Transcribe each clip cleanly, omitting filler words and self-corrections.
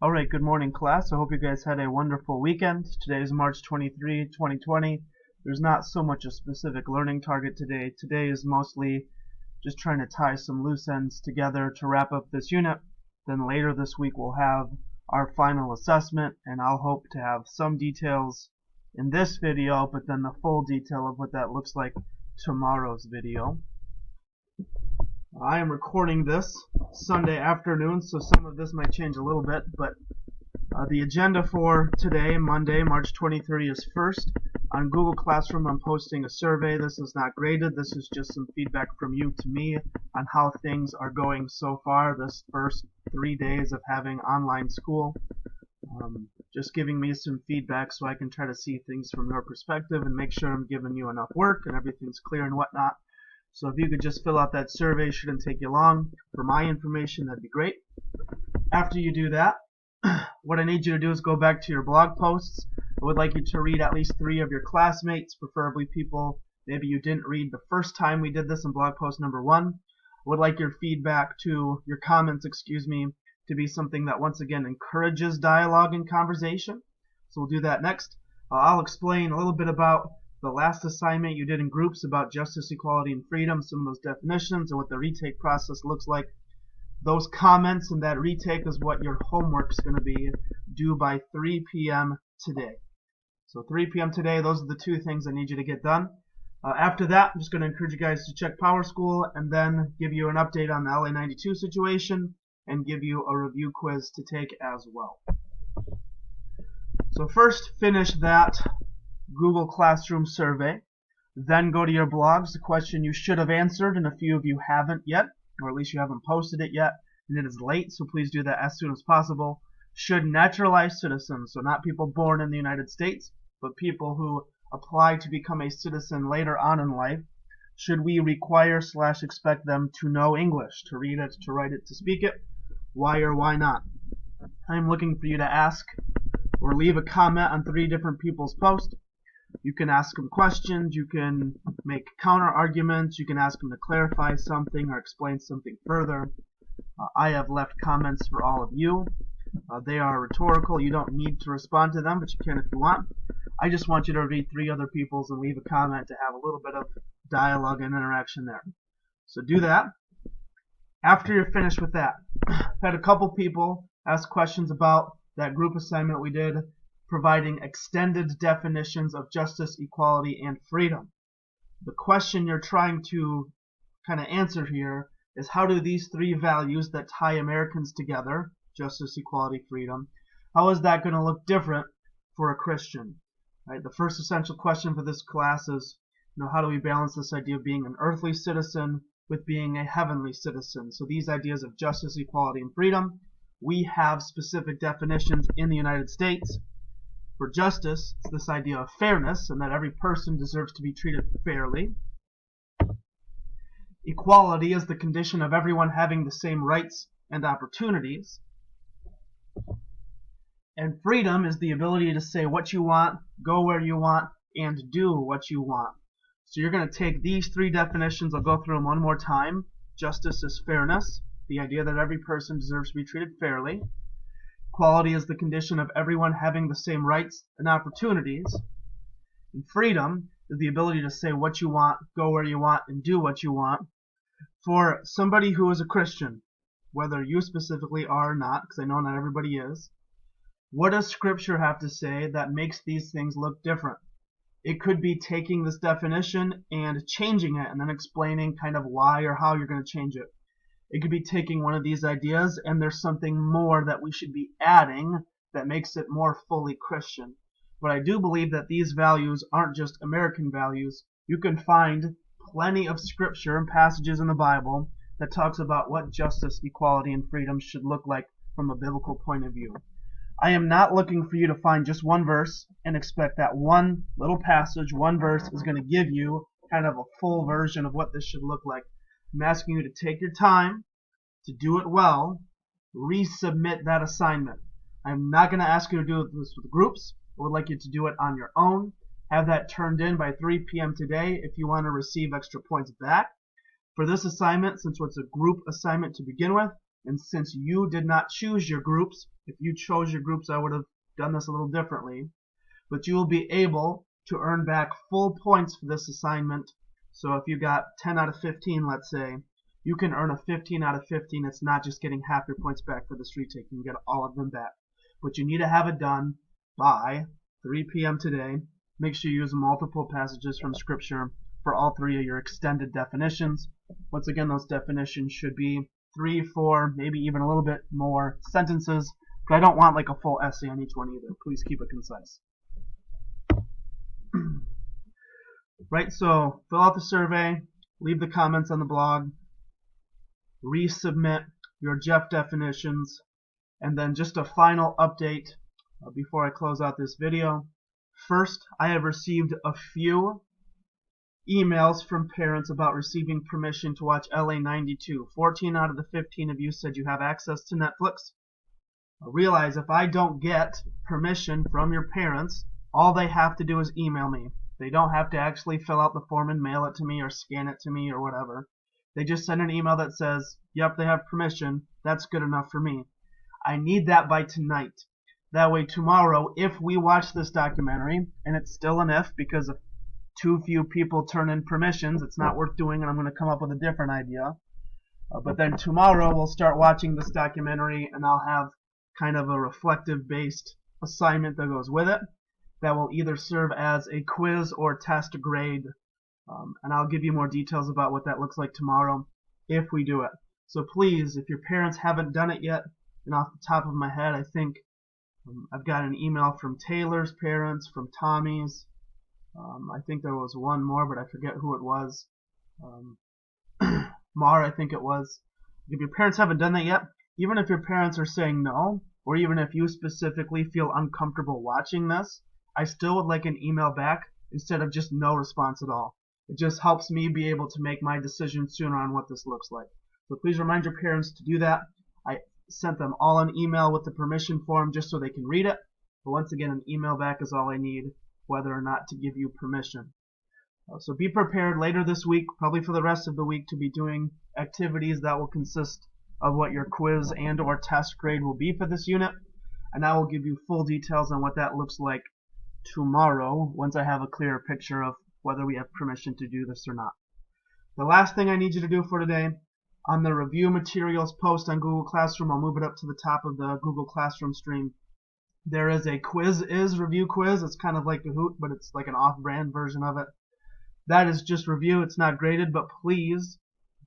Alright, good morning class. I hope you guys had a wonderful weekend. Today is March 23, 2020. There's not so much a specific learning target today. Today is mostly just trying to tie some loose ends together to wrap up this unit. Then later this week we'll have our final assessment, and I'll hope to have some details in this video, but then the full detail of what that looks like tomorrow's video. I am recording this Sunday afternoon, so some of this might change a little bit, but the agenda for today, Monday, March 23, is first, on Google Classroom I'm posting a survey. This is not graded, this is just some feedback from you to me on how things are going so far this first 3 days of having online school. Just giving me some feedback so I can try to see things from your perspective and make sure I'm giving you enough work and everything's clear and whatnot. So if you could just fill out that survey, shouldn't take you long. For my information, that'd be great. After you do that, what I need you to do is go back to your blog posts. I would like you to read at least 3 of your classmates, preferably people maybe you didn't read the first time we did this in blog post number 1. I would like your feedback to your comments, to be something that once again encourages dialogue and conversation. So we'll do that next. I'll explain a little bit about the last assignment you did in groups about justice, equality, and freedom, some of those definitions and what the retake process looks like. Those comments and that retake is what your homework is going to be due by 3 p.m. today. So 3 p.m. today, those are the 2 things I need you to get done. After that, I'm just going to encourage you guys to check Power School and then give you an update on the LA 92 situation and give you a review quiz to take as well. So first, finish that Google Classroom survey. Then go to your blogs, the question you should have answered, and a few of you haven't yet, or at least you haven't posted it yet, and it is late, so please do that as soon as possible. Should naturalized citizens, so not people born in the United States, but people who apply to become a citizen later on in life, should we require/expect them to know English, to read it, to write it, to speak it? Why or why not? I'm looking for you to ask or leave a comment on 3 different people's posts. You can ask them questions, you can make counter arguments, you can ask them to clarify something or explain something further. I have left comments for all of you. They are rhetorical, you don't need to respond to them, but you can if you want. I just want you to read 3 other people's and leave a comment to have a little bit of dialogue and interaction there. So do that. After you're finished with that, I've had a couple people ask questions about that group assignment we did, providing extended definitions of justice, equality, and freedom. The question you're trying to kind of answer here is, how do these 3 values that tie Americans together, justice, equality, freedom, how is that going to look different for a Christian? Right? The first essential question for this class is, how do we balance this idea of being an earthly citizen with being a heavenly citizen? So these ideas of justice, equality, and freedom, we have specific definitions in the United States. For justice, it's this idea of fairness and that every person deserves to be treated fairly. Equality is the condition of everyone having the same rights and opportunities. And freedom is the ability to say what you want, go where you want, and do what you want. So you're going to take these 3 definitions, I'll go through them one more time. Justice is fairness, the idea that every person deserves to be treated fairly. Equality is the condition of everyone having the same rights and opportunities. And freedom is the ability to say what you want, go where you want, and do what you want. For somebody who is a Christian, whether you specifically are or not, because I know not everybody is, what does Scripture have to say that makes these things look different? It could be taking this definition and changing it and then explaining kind of why or how you're going to change it. It could be taking one of these ideas and there's something more that we should be adding that makes it more fully Christian. But I do believe that these values aren't just American values. You can find plenty of scripture and passages in the Bible that talks about what justice, equality, and freedom should look like from a biblical point of view. I am not looking for you to find just one verse and expect that one little passage, one verse is going to give you kind of a full version of what this should look like. I'm asking you to take your time, to do it well, resubmit that assignment. I'm not going to ask you to do this with groups. I would like you to do it on your own. Have that turned in by 3 p.m. today if you want to receive extra points back. For this assignment, since it's a group assignment to begin with, And since you did not choose your groups, if you chose your groups, I would have done this a little differently. But you will be able to earn back full points for this assignment. So if you got 10 out of 15, let's say, you can earn a 15 out of 15. It's not just getting half your points back for this retake. You can get all of them back. But you need to have it done by 3 p.m. today. Make sure you use multiple passages from Scripture for all 3 of your extended definitions. Once again, those definitions should be 3, 4, maybe even a little bit more sentences. But I don't want like a full essay on each one either. Please keep it concise. Right, so fill out the survey, leave the comments on the blog, resubmit your Jeff definitions, and then just a final update before I close out this video. First, I have received a few emails from parents about receiving permission to watch LA 92. 14 out of the 15 of you said you have access to Netflix. Realize if I don't get permission from your parents, all they have to do is email me. They don't have to actually fill out the form and mail it to me or scan it to me or whatever. They just send an email that says, yep, they have permission. That's good enough for me. I need that by tonight. That way tomorrow, if we watch this documentary, and it's still an if because if too few people turn in permissions, it's not worth doing and I'm going to come up with a different idea. But then tomorrow we'll start watching this documentary and I'll have kind of a reflective based assignment that goes with it that will either serve as a quiz or test grade. And I'll give you more details about what that looks like tomorrow if we do it. So please, if your parents haven't done it yet, and off the top of my head, I think I've got an email from Taylor's parents, from Tommy's. I think there was one more, but I forget who it was. Mar, I think it was. If your parents haven't done that yet, even if your parents are saying no, or even if you specifically feel uncomfortable watching this, I still would like an email back instead of just no response at all. It just helps me be able to make my decision sooner on what this looks like. So please remind your parents to do that. I sent them all an email with the permission form just so they can read it. But once again, an email back is all I need, whether or not to give you permission. So be prepared later this week, probably for the rest of the week, to be doing activities that will consist of what your quiz and or test grade will be for this unit. And I will give you full details on what that looks like tomorrow once I have a clearer picture of whether we have permission to do this or not. The last thing I need you to do for today, on the review materials post on Google Classroom, I'll move it up to the top of the Google Classroom stream. There is a quiz is review quiz. It's kind of like the Hoot, but it's like an off-brand version of it. That is just review. It's not graded, but please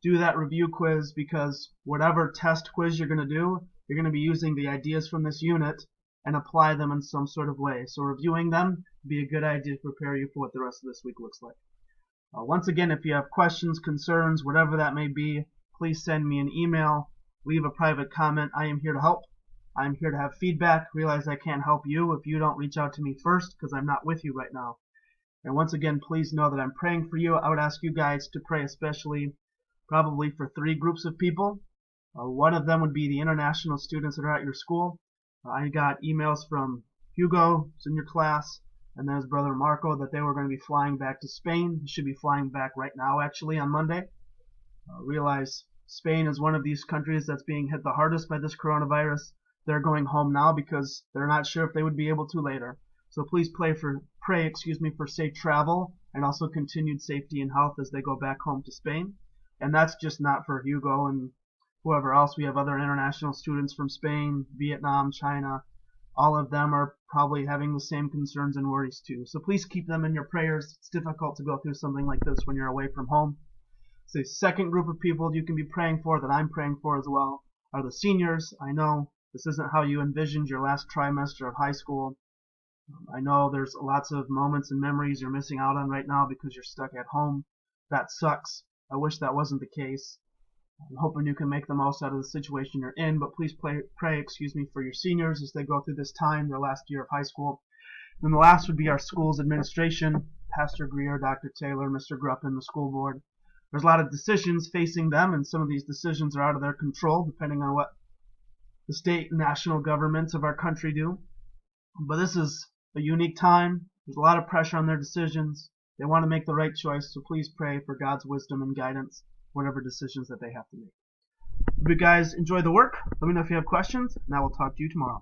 do that review quiz because whatever test quiz you're going to do, you're going to be using the ideas from this unit and apply them in some sort of way. So reviewing them would be a good idea to prepare you for what the rest of this week looks like. Once again, if you have questions, concerns, whatever that may be, please send me an email, leave a private comment. I am here to help. I'm here to have feedback. Realize I can't help you if you don't reach out to me first because I'm not with you right now. And once again, please know that I'm praying for you. I would ask you guys to pray especially probably for 3 groups of people. One of them would be the international students that are at your school. I got emails from Hugo, who's in your class, and then his brother Marco that they were going to be flying back to Spain. He should be flying back right now, actually, on Monday. Realize Spain is one of these countries that's being hit the hardest by this coronavirus. They're going home now because they're not sure if they would be able to later. So please pray for safe travel and also continued safety and health as they go back home to Spain. And that's just not for Hugo and whoever else. We have other international students from Spain, Vietnam, China. All of them are probably having the same concerns and worries too. So please keep them in your prayers. It's difficult to go through something like this when you're away from home. So the second group of people you can be praying for, that I'm praying for as well, are the seniors. I know this isn't how you envisioned your last trimester of high school. I know there's lots of moments and memories you're missing out on right now because you're stuck at home. That sucks. I wish that wasn't the case. I'm hoping you can make the most out of the situation you're in, but please pray for your seniors as they go through this time, their last year of high school. And the last would be our school's administration, Pastor Greer, Dr. Taylor, Mr. Gruppen, the school board. There's a lot of decisions facing them, and some of these decisions are out of their control, depending on what the state and national governments of our country do. But this is a unique time. There's a lot of pressure on their decisions. They want to make the right choice, so please pray for God's wisdom and guidance, whatever decisions that they have to make. Hope you guys enjoy the work. Let me know if you have questions, and I will talk to you tomorrow.